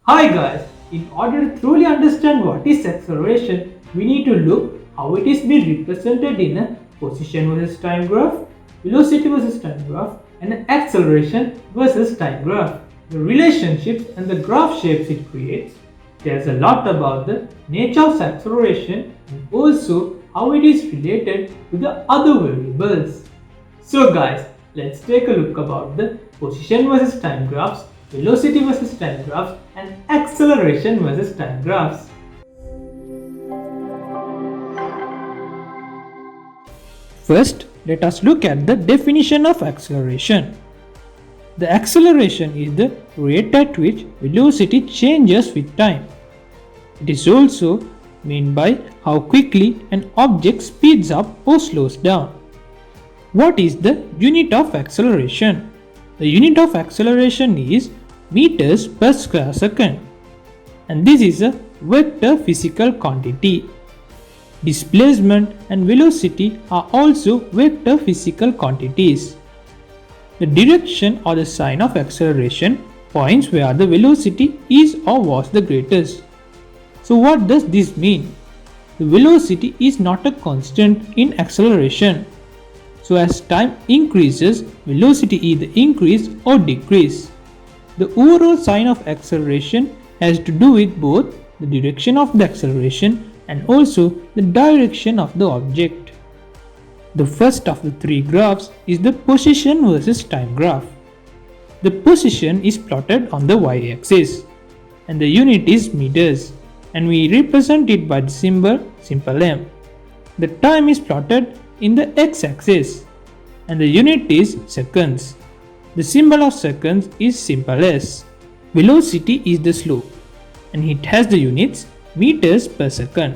Hi guys, in order to truly understand what is acceleration, we need to look how it is being represented in a position versus time graph, velocity versus time graph, and an acceleration versus time graph. The relationships and the graph shapes it creates. There's a lot about the nature of acceleration and also how it is related to the other variables. So guys, let's take a look about the position versus time graphs, velocity versus time graphs, and acceleration versus time graphs. First, let us look at the definition of acceleration. The acceleration is the rate at which velocity changes with time. It is also meant by how quickly an object speeds up or slows down. What is the unit of acceleration? The unit of acceleration is meters per square second, and this is a vector physical quantity. Displacement and velocity are also vector physical quantities. The direction or the sign of acceleration points where the velocity is or was the greatest. So what does this mean? The velocity is not a constant in acceleration. So as time increases, velocity either increase or decrease. The overall sign of acceleration has to do with both the direction of the acceleration and also the direction of the object. The first of the three graphs is the position versus time graph. The position is plotted on the y-axis and the unit is meters, and we represent it by the symbol m. The time is plotted in the x-axis and the unit is seconds. The symbol of seconds is s. Velocity is the slope and it has the units meters per second.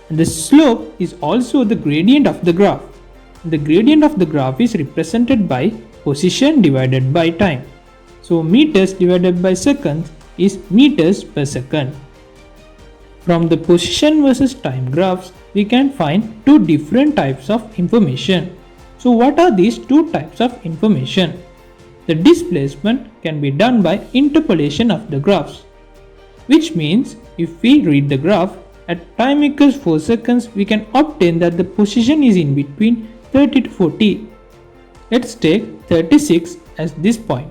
And the slope is also the gradient of the graph. The gradient of the graph is represented by position divided by time. So meters divided by seconds is meters per second. From the position versus time graphs, we can find two different types of information. So what are these two types of information? The displacement can be done by interpolation of the graphs, which means if we read the graph at time equals 4 seconds, we can obtain that the position is in between 30 to 40. Let's take 36 as this point.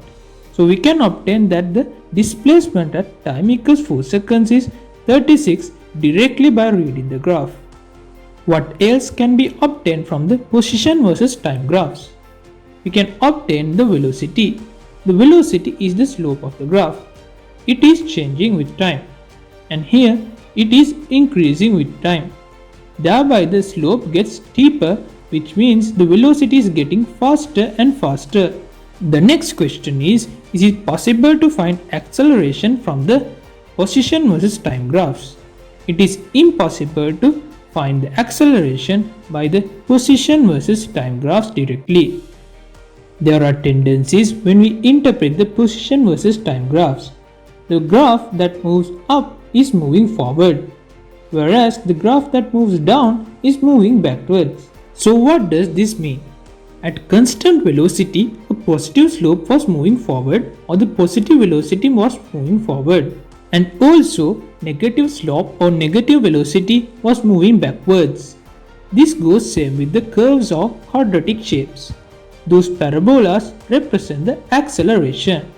So we can obtain that the displacement at time equals 4 seconds is 36 directly by reading the graph. What else can be obtained from the position versus time graphs? We can obtain the velocity. The velocity is the slope of the graph. It is changing with time, and here it is increasing with time. Thereby the slope gets steeper, which means the velocity is getting faster and faster. The next question is it possible to find acceleration from the position versus time graphs? It is impossible to find the acceleration by the position versus time graphs directly. There are tendencies when we interpret the position versus time graphs. The graph that moves up is moving forward, whereas the graph that moves down is moving backwards. So what does this mean? At constant velocity, a positive slope was moving forward or the positive velocity was moving forward. And also, negative slope or negative velocity was moving backwards. This goes same with the curves or quadratic shapes. Those parabolas represent the acceleration.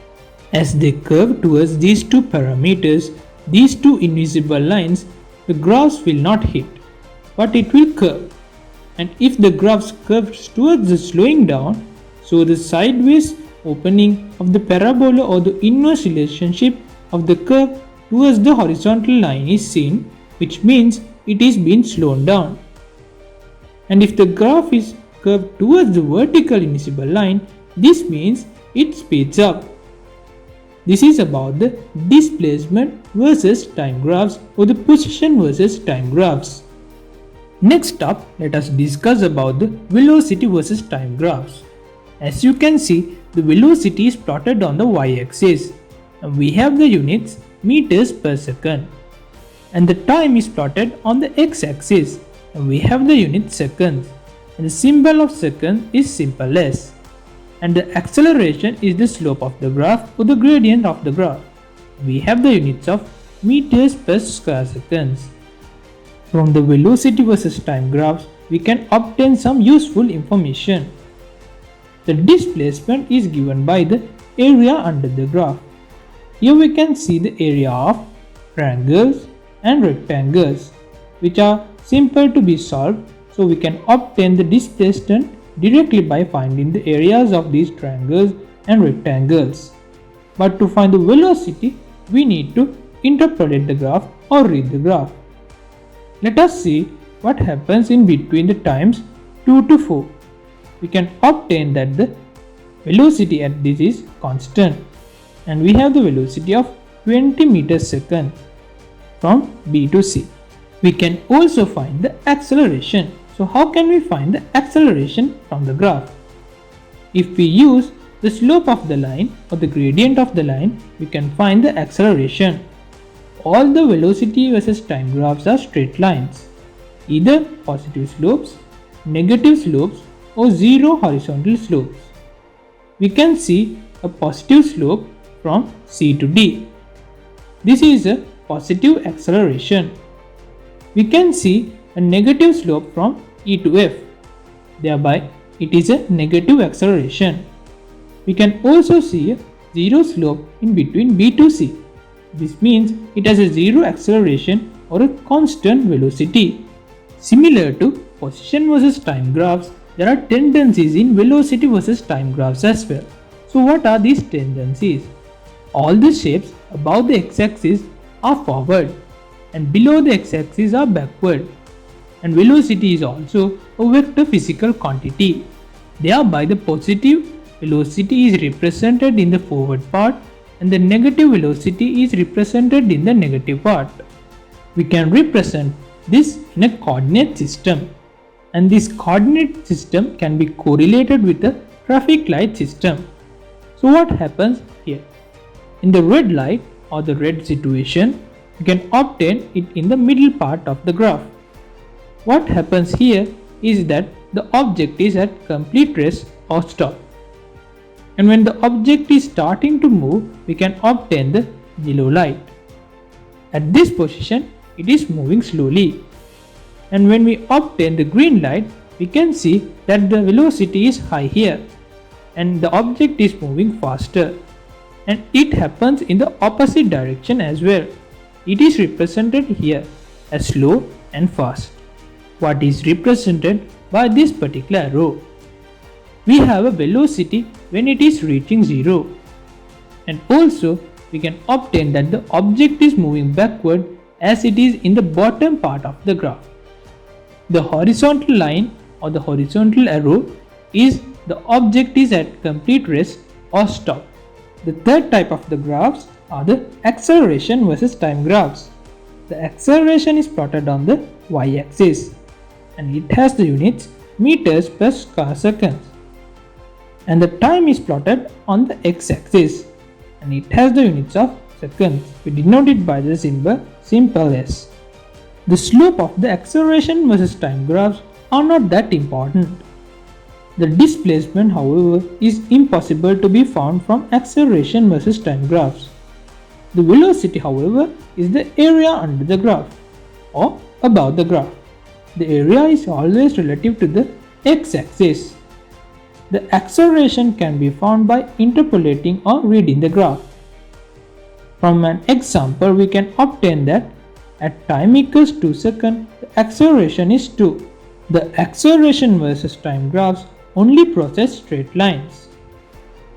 As they curve towards these two parameters, these two invisible lines, the graphs will not hit, but it will curve. And if the graphs curves towards the slowing down, so the sideways opening of the parabola or the inverse relationship of the curve towards the horizontal line is seen, which means it is being slowed down. And if the graph is curved towards the vertical invisible line, this means it speeds up. This is about the displacement versus time graphs or the position versus time graphs. Next up, let us discuss about the velocity versus time graphs. As you can see, the velocity is plotted on the y-axis and we have the units meters per second, and the time is plotted on the x-axis and we have the unit seconds, and the symbol of second is s, and the acceleration is the slope of the graph or the gradient of the graph. we have the units of meters per square seconds. From the velocity versus time graphs, we can obtain some useful information. The displacement is given by the area under the graph. Here we can see the area of triangles and rectangles, which are simple to be solved, so we can obtain the displacement directly by finding the areas of these triangles and rectangles. But to find the velocity, we need to interpolate the graph or read the graph. Let us see what happens in between the times 2 to 4. We can obtain that the velocity at this is constant, and we have the velocity of 20 meters second from B to C. We can also find the acceleration. So how can we find the acceleration from the graph? If we use the slope of the line or the gradient of the line, we can find the acceleration. All the velocity versus time graphs are straight lines, either positive slopes, negative slopes, or zero horizontal slopes. We can see a positive slope from C to D. This is a positive acceleration. We can see a negative slope from E to F. Thereby, it is a negative acceleration. We can also see a zero slope in between B to C. This means it has a zero acceleration or a constant velocity. Similar to position versus time graphs, there are tendencies in velocity versus time graphs as well. So what are these tendencies? All the shapes above the x-axis are forward and below the x-axis are backward. And velocity is also a vector physical quantity. Thereby the positive velocity is represented in the forward part and the negative velocity is represented in the negative part. We can represent this in a coordinate system, and this coordinate system can be correlated with the traffic light system. So what happens here? In the red light or the red situation, we can obtain it in the middle part of the graph. What happens here is that the object is at complete rest or stop. And when the object is starting to move, we can obtain the yellow light. At this position, it is moving slowly. And when we obtain the green light, we can see that the velocity is high here and the object is moving faster. And it happens in the opposite direction as well. It is represented here as slow and fast. What is represented by this particular arrow? We have a velocity when it is reaching 0, and also we can obtain that the object is moving backward as it is in the bottom part of the graph. The horizontal line or the horizontal arrow is the object is at complete rest or stop. The third type of the graphs are the acceleration versus time graphs. The acceleration is plotted on the y-axis and it has the units meters per square seconds. And the time is plotted on the x-axis and it has the units of seconds. We denote it by the simple s. The slope of the acceleration versus time graphs are not that important. The displacement, however, is impossible to be found from acceleration versus time graphs. The velocity, however, is the area under the graph or above the graph. The area is always relative to the x-axis. The acceleration can be found by interpolating or reading the graph. From an example, we can obtain that at time equals 2 seconds, the acceleration is 2. The acceleration versus time graphs only process straight lines.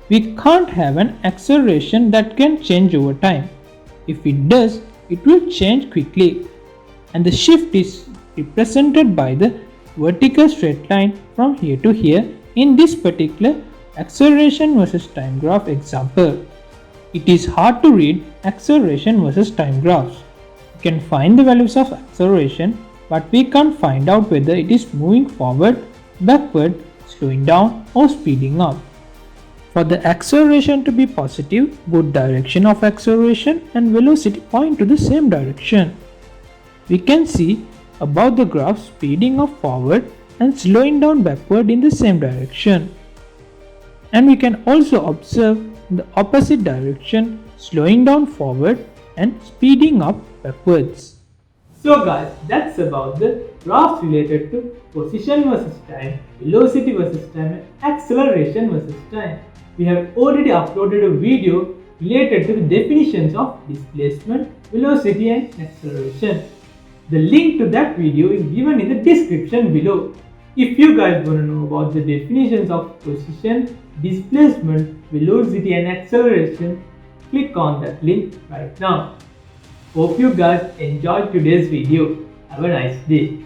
We can't have an acceleration that can change over time. If it does, it will change quickly. And the shift is represented by the vertical straight line from here to here in this particular acceleration versus time graph example. It is hard to read acceleration versus time graphs. We can find the values of acceleration, but we can't find out whether it is moving forward, backward, slowing down or speeding up. For the acceleration to be positive, both direction of acceleration and velocity point to the same direction. We can see above the graph speeding up forward and slowing down backward in the same direction. And we can also observe in the opposite direction slowing down forward and speeding up backwards. So guys, that's about the graphs related to position versus time, velocity versus time and acceleration versus time. We have already uploaded a video related to the definitions of displacement, velocity and acceleration. The link to that video is given in the description below. If you guys want to know about the definitions of position, displacement, velocity and acceleration, click on that link right now. Hope you guys enjoyed today's video. Have a nice day.